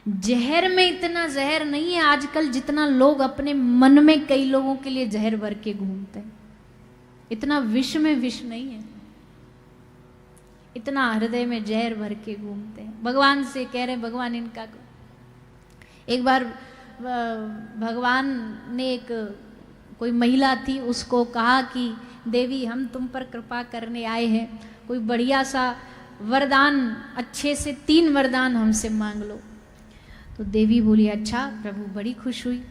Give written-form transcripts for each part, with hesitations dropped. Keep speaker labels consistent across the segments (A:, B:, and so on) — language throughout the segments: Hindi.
A: जहर में इतना जहर नहीं है आजकल जितना लोग अपने मन में कई लोगों के लिए जहर भर के घूमते हैं। इतना विष में विष नहीं है, इतना हृदय में जहर भर के घूमते हैं। भगवान से कह रहे भगवान इनका। एक बार भगवान ने एक कोई महिला थी उसको कहा कि देवी हम तुम पर कृपा करने आए हैं, कोई बढ़िया सा वरदान, अच्छे से 3 वरदान हमसे मांग लो। तो देवी बोली अच्छा प्रभु, बड़ी खुश हुई।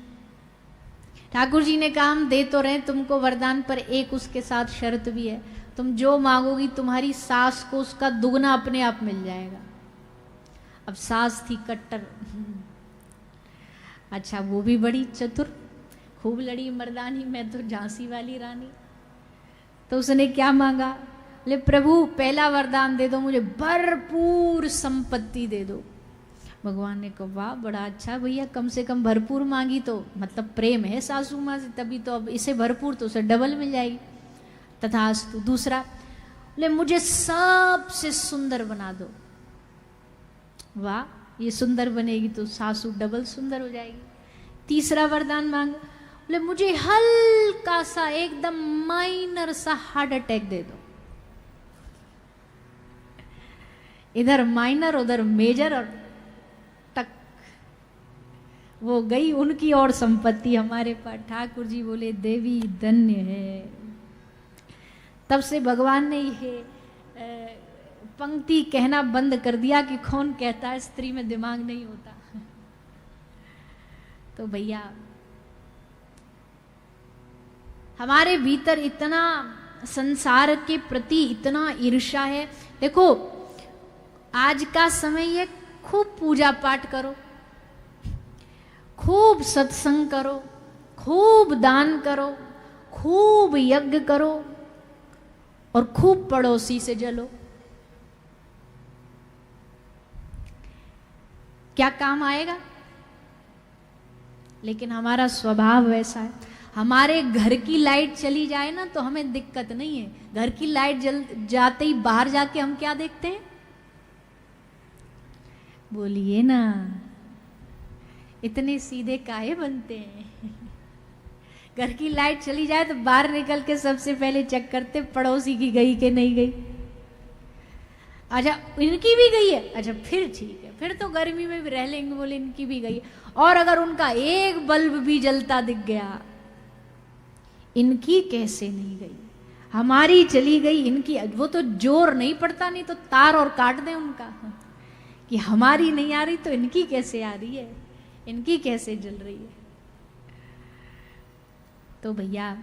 A: ठाकुर जी ने कहा हम दे तो रहे तुमको वरदान, पर एक उसके साथ शर्त भी है, तुम जो मांगोगी तुम्हारी सास को उसका दुगना अपने आप मिल जाएगा। अब सास थी कट्टर। अच्छा वो भी बड़ी चतुर, खूब लड़ी मर्दानी, मैं तो झांसी वाली रानी। तो उसने क्या मांगा, बोले प्रभु पहला वरदान दे दो मुझे, भरपूर संपत्ति दे दो। भगवान ने कहा वाह बड़ा अच्छा भैया, कम से कम भरपूर मांगी तो मतलब प्रेम है सासू माँ से, तभी तो अब इसे भरपूर तो उसे डबल मिल जाएगी। तथास्तु। दूसरा, बोले मुझे सबसे सुंदर बना दो। वाह, ये सुंदर बनेगी तो सासू डबल सुंदर हो जाएगी। तीसरा वरदान मांग, बोले मुझे हल्का सा एकदम माइनर सा हार्ट अटैक दे दो। इधर माइनर उधर मेजर, और टक वो गई उनकी और संपत्ति हमारे पास। ठाकुर जी बोले देवी धन्य है। तब से भगवान ने ये पंक्ति कहना बंद कर दिया कि कौन कहता है स्त्री में दिमाग नहीं होता। तो भैया हमारे भीतर इतना संसार के प्रति इतना ईर्ष्या है। देखो आज का समय ये, खूब पूजा पाठ करो, खूब सत्संग करो, खूब दान करो, खूब यज्ञ करो और खूब पड़ोसी से जलो। क्या काम आएगा? लेकिन हमारा स्वभाव वैसा है, हमारे घर की लाइट चली जाए ना तो हमें दिक्कत नहीं है। घर की लाइट जल जाते ही बाहर जाके हम क्या देखते हैं? बोलिए ना, इतने सीधे काहे बनते हैं? घर की लाइट चली जाए तो बाहर निकल के सबसे पहले चेक करते पड़ोसी की गई कि नहीं गई। अच्छा इनकी भी गई है, अच्छा फिर ठीक है, फिर तो गर्मी में भी रह लेंगे, बोले इनकी भी गई है। और अगर उनका एक बल्ब भी जलता दिख गया, इनकी कैसे नहीं गई, हमारी चली गई, इनकी, वो तो जोर नहीं पड़ता, नहीं तो तार और काट दें उनका कि हमारी नहीं आ रही तो इनकी कैसे आ रही है, इनकी कैसे जल रही है। तो भैया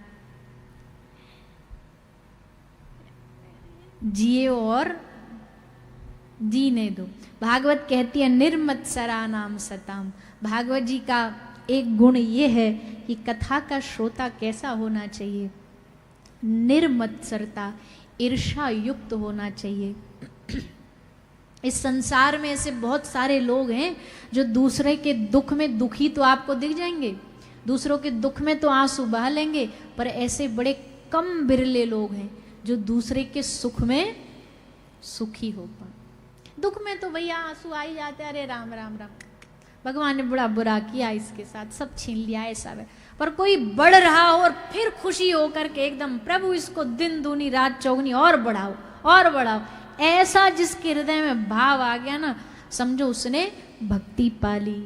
A: जिए और जीने दो। भागवत कहती है निर्मत्सरा नाम सताम। भागवत जी का एक गुण ये है कि कथा का श्रोता कैसा होना चाहिए, निर्मत्सरता, ईर्ष्या युक्त होना चाहिए। इस संसार में ऐसे बहुत सारे लोग हैं जो दूसरे के दुख में दुखी तो आपको दिख जाएंगे, दूसरों के दुख में तो आंसू बहा लेंगे, पर ऐसे बड़े कम बिरले लोग हैं जो दूसरे के सुख में सुखी हो पाए। दुख में तो भैया आंसू आ ही जाते, अरे राम राम राम, भगवान ने बड़ा बुरा किया इसके साथ, सब छीन लिया ऐसा है। पर कोई बढ़ रहा हो और फिर खुशी होकर के एकदम प्रभु इसको दिन दूनी रात चौगनी और बढ़ाओ और बढ़ाओ, ऐसा जिसके हृदय में भाव आ गया ना, समझो उसने भक्ति पा ली,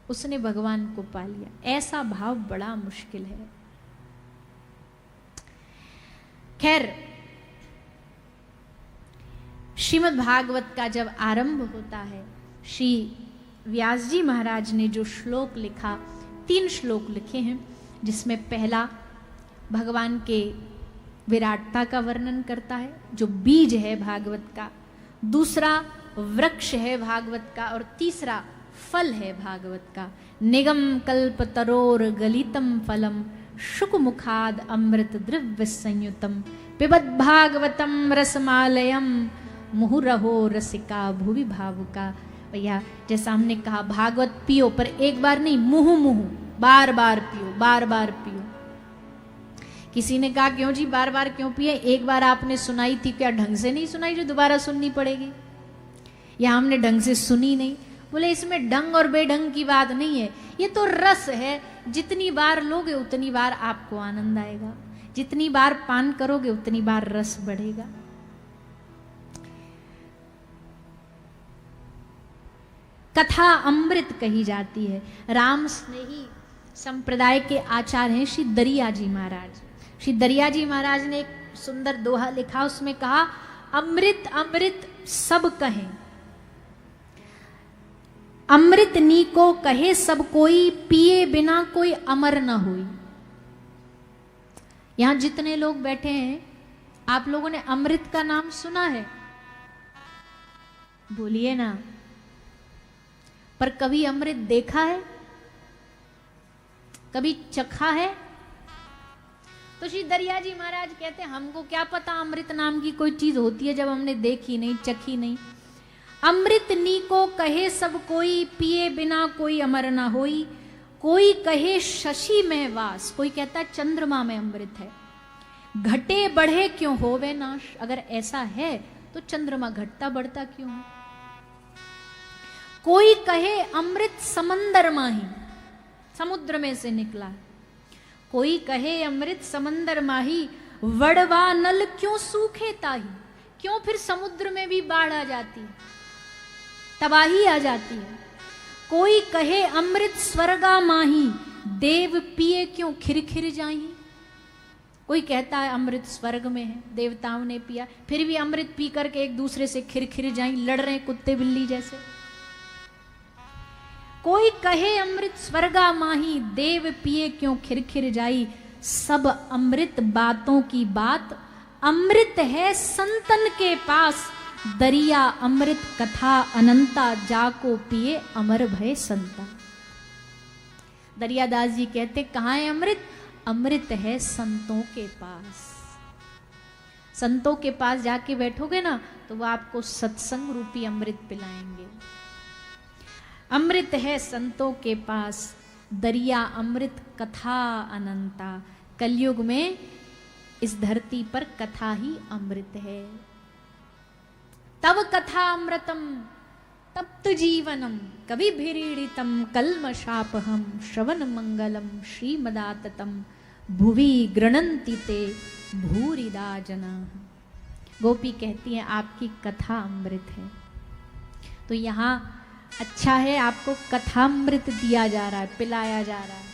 A: उसने भगवान को पा लिया। ऐसा भाव बड़ा मुश्किल है। खैर श्रीमद् भागवत का जब आरंभ होता है, श्री व्यास जी महाराज ने जो श्लोक लिखा, 3 श्लोक लिखे हैं, जिसमें पहला भगवान के विराटता का वर्णन करता है, जो बीज है भागवत का, दूसरा वृक्ष है भागवत का, और तीसरा फल है भागवत का। निगम कल्प तरोर गलितम फलम शुक मुखाद अमृत द्रव्य संयुतम पिबद भागवतम रसमालयम मुहुरहो रसिका भुवि भावुका। भैया जैसा हमने कहा भागवत पियो, पर एक बार नहीं, मुहु मुहु, बार बार पियो, बार बार पियो। किसी ने कहा क्यों जी बार बार क्यों पिए? एक बार आपने सुनाई थी, क्या ढंग से नहीं सुनाई जो दोबारा सुननी पड़ेगी? या हमने ढंग से सुनी नहीं? बोले इसमें ढंग और बेढंग की बात नहीं है, ये तो रस है। जितनी बार लोगे उतनी बार आपको आनंद आएगा, जितनी बार पान करोगे उतनी बार रस बढ़ेगा। कथा अमृत कही जाती है। राम स्नेही संप्रदाय के आचार्य हैं श्री दरिया जी महाराज। श्री दरिया जी महाराज ने एक सुंदर दोहा लिखा, उसमें कहा अमृत अमृत सब कहें, अमृत नी को कहे सब कोई, पिए बिना कोई अमर न होई। यहां जितने लोग बैठे हैं, आप लोगों ने अमृत का नाम सुना है? बोलिए ना। पर कभी अमृत देखा है? कभी चखा है? तो श्री दरिया जी महाराज कहते हैं हमको क्या पता अमृत नाम की कोई चीज होती है जब हमने देखी नहीं, चखी नहीं। अमृत नी को कहे सब कोई, पिए बिना कोई अमर ना होई। कोई कहे शशि में वास, कोई कहता है चंद्रमा में अमृत है। घटे बढ़े क्यों होवे नाश, अगर ऐसा है तो चंद्रमा घटता बढ़ता क्यों हो। कोई कहे अमृत समंदर माही, समुद्र में से निकला। कोई कहे अमृत समंदर माही, वड़वा नल क्यों सूखे ताही। क्यों फिर समुद्र में भी बाढ़ आ जाती है, तबाही आ जाती है। कोई कहे अमृत स्वर्गा माही, देव पिए क्यों खिरखिर जाही। कोई कहता है अमृत स्वर्ग में है, देवताओं ने पिया, फिर भी अमृत पी करके एक दूसरे से खिरखिर जाई, लड़ रहे कुत्ते बिल्ली जैसे। कोई कहे अमृत स्वर्गा माही, देव पिए क्यों खिरखिर जाई। सब अमृत बातों की बात, अमृत है संतन के पास। दरिया अमृत कथा अनंता, जाको पिए अमर भय संता। दरियादास जी कहते कहाँ है अमृत? अमृत है संतों के पास। संतों के पास जाके बैठोगे ना तो वो आपको सत्संग रूपी अमृत पिलाएंगे। अमृत है संतों के पास, दरिया अमृत कथा अनंता। कलयुग में इस धरती पर कथा ही अमृत है। तब कथा अमृतम तप्त जीवनम, कवि भिरीडितम कल्मषापहम, श्रवण मंगलम श्रीमदाततम, भुवि गृणन्ति ते भूरिदा जना। गोपी कहती है आपकी कथा अमृत है। तो यहाँ अच्छा है आपको कथामृत दिया जा रहा है, पिलाया जा रहा है।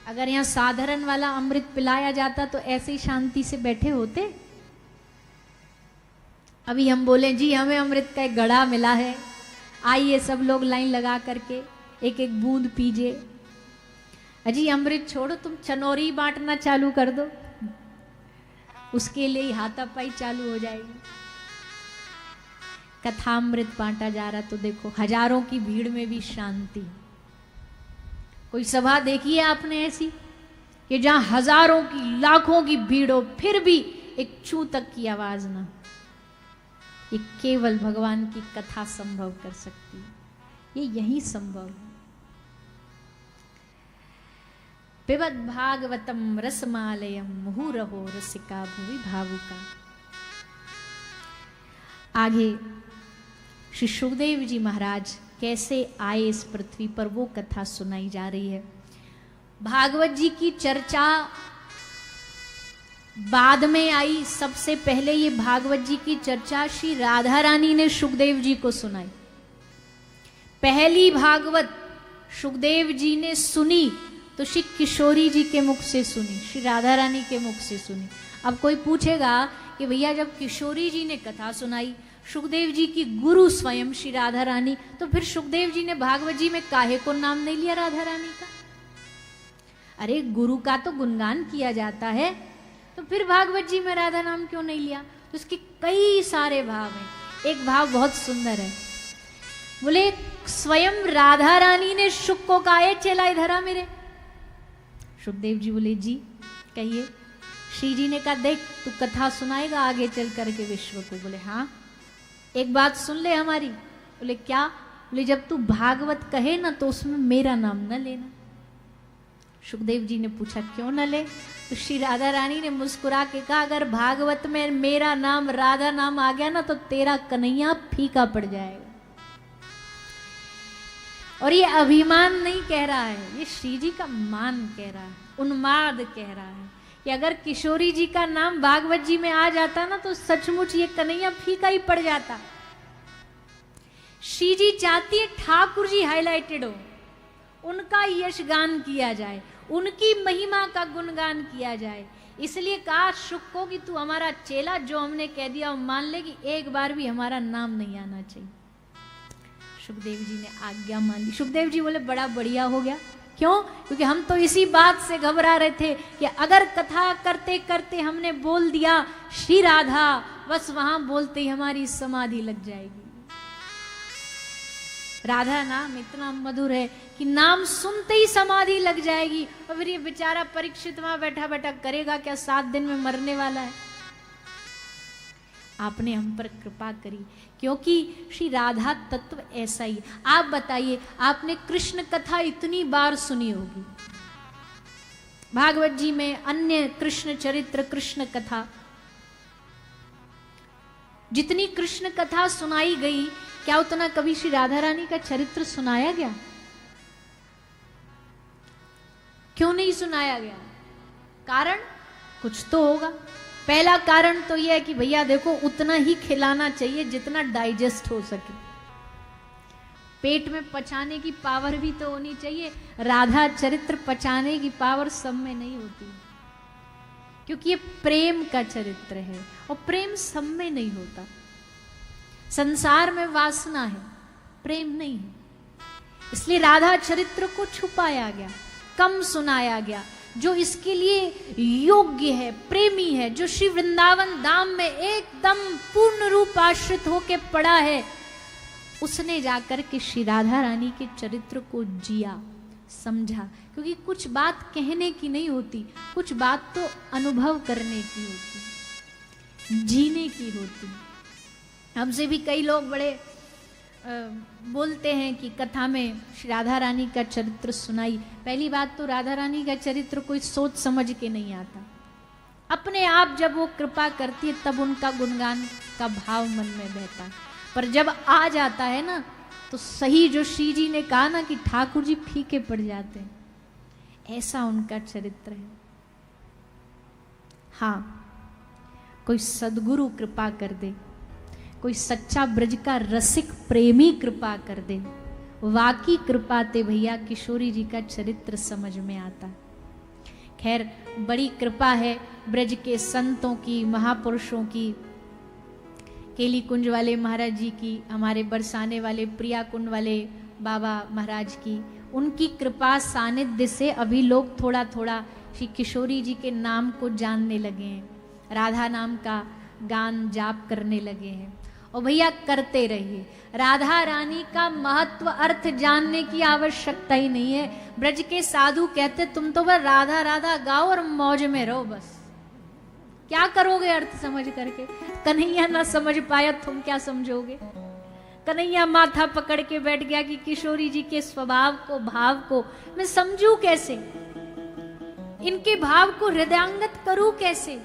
A: अगर यहाँ साधारण वाला अमृत पिलाया जाता तो ऐसे ही शांति से बैठे होते। अभी हम बोले जी हमें अमृत का एक घड़ा मिला है, आइए सब लोग लाइन लगा करके एक एक बूंद पीजिए। अजी अमृत छोड़ो, तुम चनौरी बांटना चालू कर दो, उसके लिए ही हाथापाई चालू हो जाएगी। कथामृत बांटा जा रहा तो देखो हजारों की भीड़ में भी शांति। कोई सभा देखी है आपने ऐसी कि जहां हजारों की लाखों की भीड़ हो फिर भी एक चू तक की आवाज ना। ये केवल भगवान की कथा संभव कर सकती है, ये यही संभव है। पिबद भागवतम रसमालयम मुहुरहो रसिका भुवि भावुका। आगे श्री सुखदेव जी महाराज कैसे आए इस पृथ्वी पर वो कथा सुनाई जा रही है। भागवत जी की चर्चा बाद में आई, सबसे पहले ये भागवत जी की चर्चा श्री राधा रानी ने सुखदेव जी को सुनाई। पहली भागवत सुखदेव जी ने सुनी तो श्री किशोरी जी के मुख से सुनी, श्री राधा रानी के मुख से सुनी। अब कोई पूछेगा कि भैया जब किशोरी जी ने कथा सुनाई, सुखदेव जी की गुरु स्वयं श्री राधा रानी, तो फिर सुखदेव जी ने भागवत जी में काहे को नाम नहीं लिया राधा रानी का? अरे गुरु का तो गुणगान किया जाता है, तो फिर भागवत जी में राधा नाम क्यों नहीं लिया? तो उसके कई सारे भाव हैं। एक भाव बहुत सुंदर है, बोले स्वयं राधा रानी ने शुक को कहा चला इधर आ मेरे। सुखदेव जी बोले जी कहिए। श्री जी ने कहा देख तू कथा सुनाएगा आगे चल करके विश्व को। बोले हाँ एक बात सुन ले हमारी। बोले क्या? बोले जब तू भागवत कहे ना तो उसमें मेरा नाम न लेना। सुखदेव जी ने पूछा क्यों न ले? तो श्री राधा रानी ने मुस्कुरा के कहा अगर भागवत में मेरा नाम राधा नाम आ गया ना तो तेरा कन्हैया फीका पड़ जाएगा। और ये अभिमान नहीं कह रहा है, ये श्री जी का मान कह रहा है, उन्माद कह रहा है कि अगर किशोरी जी का नाम भागवत जी में आ जाता ना तो सचमुच ये कन्हैया फीका ही पड़ जाता। श्री जी चाहती है ठाकुर जी हाईलाइटेड हो, उनका यश गान किया जाए, उनकी महिमा का गुणगान किया जाए। इसलिए कहा शुक को कि तू हमारा चेला, जो हमने कह दिया मान ले कि एक बार भी हमारा नाम नहीं आना चाहिए। सुखदेव जी ने आज्ञा मान ली। सुखदेव जी बोले बड़ा बढ़िया हो गया। क्यों? क्योंकि हम तो इसी बात से घबरा रहे थे कि अगर कथा करते करते हमने बोल दिया श्री राधा, बस वहां बोलते ही हमारी समाधि लग जाएगी। राधा नाम इतना मधुर है कि नाम सुनते ही समाधि लग जाएगी। और फिर ये बेचारा परीक्षित वहां बैठा बैठा करेगा क्या, 7 दिन में मरने वाला है। आपने हम पर कृपा करी, क्योंकि श्री राधा तत्व ऐसा ही। आप बताइए, आपने कृष्ण कथा इतनी बार सुनी होगी, भागवत जी में अन्य कृष्ण चरित्र, कृष्ण कथा, जितनी कृष्ण कथा सुनाई गई, क्या उतना कभी श्री राधा रानी का चरित्र सुनाया गया? क्यों नहीं सुनाया गया? कारण कुछ तो होगा। पहला कारण तो यह है कि भैया देखो, उतना ही खिलाना चाहिए जितना डाइजेस्ट हो सके, पेट में पचाने की पावर भी तो होनी चाहिए। राधा चरित्र पचाने की पावर सब में नहीं होती, क्योंकि ये प्रेम का चरित्र है और प्रेम सब में नहीं होता। संसार में वासना है, प्रेम नहीं है। इसलिए राधा चरित्र को छुपाया गया, कम सुनाया गया। जो इसके लिए योग्य है, प्रेमी है, जो श्री वृंदावन धाम में एकदम पूर्ण रूप आश्रित होके पड़ा है, उसने जाकर के श्री राधा रानी के चरित्र को जिया, समझा। क्योंकि कुछ बात कहने की नहीं होती, कुछ बात तो अनुभव करने की होती, जीने की होती। हमसे भी कई लोग बड़े बोलते हैं कि कथा में श्री राधा रानी का चरित्र सुनाई। पहली बात तो राधा रानी का चरित्र कोई सोच समझ के नहीं आता, अपने आप जब वो कृपा करती है तब उनका गुणगान का भाव मन में बहता है। पर जब आ जाता है ना, तो सही जो श्री जी ने कहा ना कि ठाकुर जी फीके पड़ जाते हैं, ऐसा उनका चरित्र है। हाँ, कोई सदगुरु कृपा कर दे, कोई सच्चा ब्रज का रसिक प्रेमी कृपा कर दे, वाकी कृपा ते भैया किशोरी जी का चरित्र समझ में आता। खैर, बड़ी कृपा है ब्रज के संतों की, महापुरुषों की, केली कुंज वाले महाराज जी की, हमारे बरसाने वाले प्रिया कुंड वाले बाबा महाराज की। उनकी कृपा सानिध्य से अभी लोग थोड़ा थोड़ा श्री किशोरी जी के नाम को जानने लगे हैं, राधा नाम का गान जाप करने लगे हैं। और भैया करते रहिए, राधा रानी का महत्व अर्थ जानने की आवश्यकता ही नहीं है। ब्रज के साधु कहते तुम तो बस राधा राधा गाओ और मौज में रहो, बस क्या करोगे अर्थ समझ करके? कन्हैया ना समझ पाया, तुम क्या समझोगे? कन्हैया माथा पकड़ के बैठ गया कि किशोरी जी के स्वभाव को, भाव को मैं समझू कैसे, इनके भाव को हृदयांगत करूं कैसे?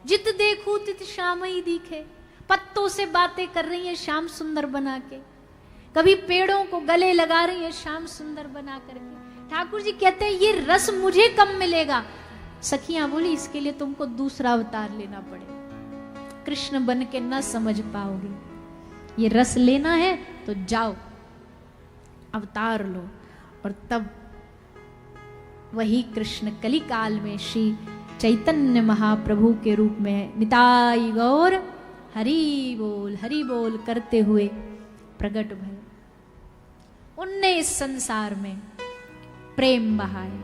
A: जित देखूं तित श्याम ही दिखे। पत्तों से बातें कर रही है श्याम सुंदर बना के, कभी पेड़ों को गले लगा रही है श्याम सुंदर बना करके। ठाकुर जी कहते हैं ये रस मुझे कब मिलेगा? सखियां बोली इसके लिए तुमको दूसरा अवतार लेना पड़ेगा, कृष्ण बन के न समझ पाओगे। ये रस लेना है तो जाओ अवतार लो, और तब वही कृष्ण कली काल में श्री चैतन्य महाप्रभु के रूप में है। निताई गौर हरि बोल करते हुए प्रकट भय। उनने इस संसार में प्रेम बहाया।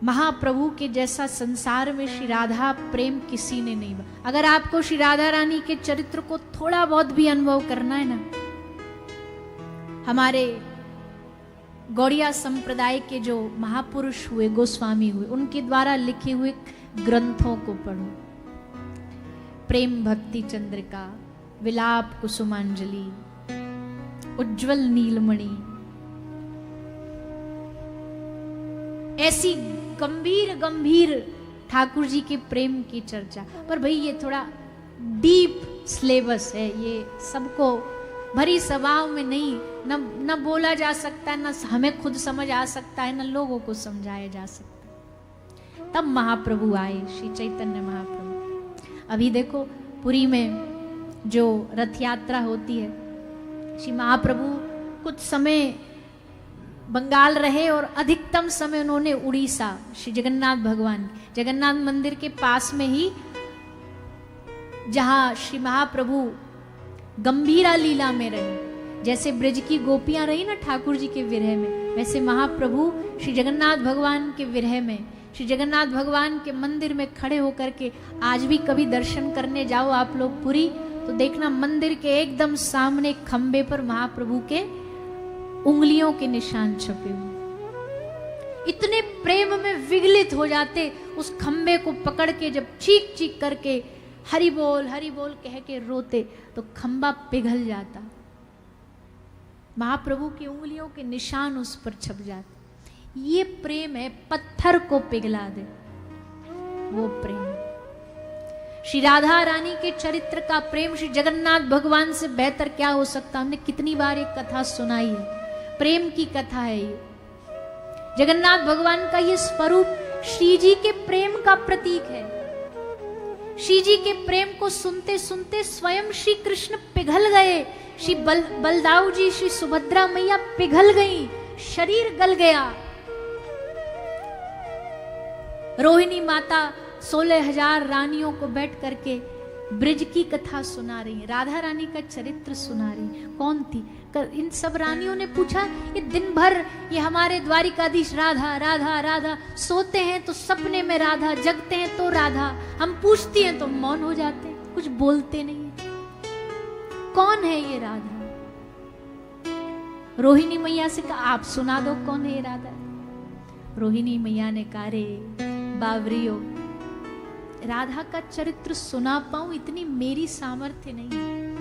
A: महाप्रभु के जैसा संसार में श्री राधा प्रेम किसी ने नहीं बहाया। अगर आपको श्री राधा रानी के चरित्र को थोड़ा बहुत भी अनुभव करना है ना, हमारे गौड़िया संप्रदाय के जो महापुरुष हुए, गोस्वामी हुए, उनके द्वारा लिखे हुए ग्रंथों को पढ़ो। प्रेम भक्ति चंद्रिका, विलाप कुसुमांजलि, उज्जवल नीलमणि, ऐसी गंभीर गंभीर ठाकुर जी के प्रेम की चर्चा। पर भाई ये थोड़ा डीप सिलेबस है, ये सबको भरी सभाओं में नहीं न बोला जा सकता है, न हमें खुद समझ आ सकता है, न लोगों को समझाया जा सकता। तब महाप्रभु आए, श्री चैतन्य महाप्रभु। अभी देखो पुरी में जो रथ यात्रा होती है, श्री महाप्रभु कुछ समय बंगाल रहे और अधिकतम समय उन्होंने उड़ीसा, श्री जगन्नाथ भगवान जगन्नाथ मंदिर के पास में ही, जहां श्री महाप्रभु गंभीरा लीला में रहे, जैसे ब्रज की गोपियां रही ना ठाकुर जी के विरह में, वैसे महाप्रभु श्री जगन्नाथ भगवान के विरह में, श्री जगन्नाथ भगवान के मंदिर में खड़े होकर के, आज भी कभी दर्शन करने जाओ आप लोग पुरी तो देखना मंदिर के एकदम सामने खंबे पर महाप्रभु के उंगलियों के निशान छपे हुए। इतने प्रेम में विगलित हो जाते, उस खंबे को पकड़ के जब चीख चीख करके हरि बोल कह के रोते तो खंबा पिघल जाता, महाप्रभु की उंगलियों के निशान उस पर छप जाते। ये प्रेम है, पत्थर को पिघला दे वो प्रेम। श्री राधा रानी के चरित्र का प्रेम श्री जगन्नाथ भगवान से बेहतर क्या हो सकता। हमने कितनी बार एक कथा सुनाई है, प्रेम की कथा है ये। जगन्नाथ भगवान का ये स्वरूप श्री जी के प्रेम का प्रतीक है। श्री जी के प्रेम को सुनते सुनते स्वयं श्री कृष्ण पिघल गए, श्री बलदाऊ जी, श्री सुभद्रा मैया पिघल गई, शरीर गल गया। रोहिणी माता 16,000 रानियों को बैठ करके ब्रिज की कथा सुना रही है, राधा रानी का चरित्र सुना रही है। कौन थी? इन सब रानियों ने पूछा, ये दिन भर ये हमारे द्वारिकाधीश राधा राधा राधा, सोते हैं तो सपने में राधा, जगते हैं तो राधा, हम पूछती हैं तो मौन हो जाते हैं, कुछ बोलते नहीं है। कौन है ये राधा? रोहिणी मैया से कहा, आप सुना दो कौन है ये राधा। रोहिणी मैया ने कहा, रे बावरियो, राधा का चरित्र सुना पाऊं इतनी मेरी सामर्थ्य नहीं है।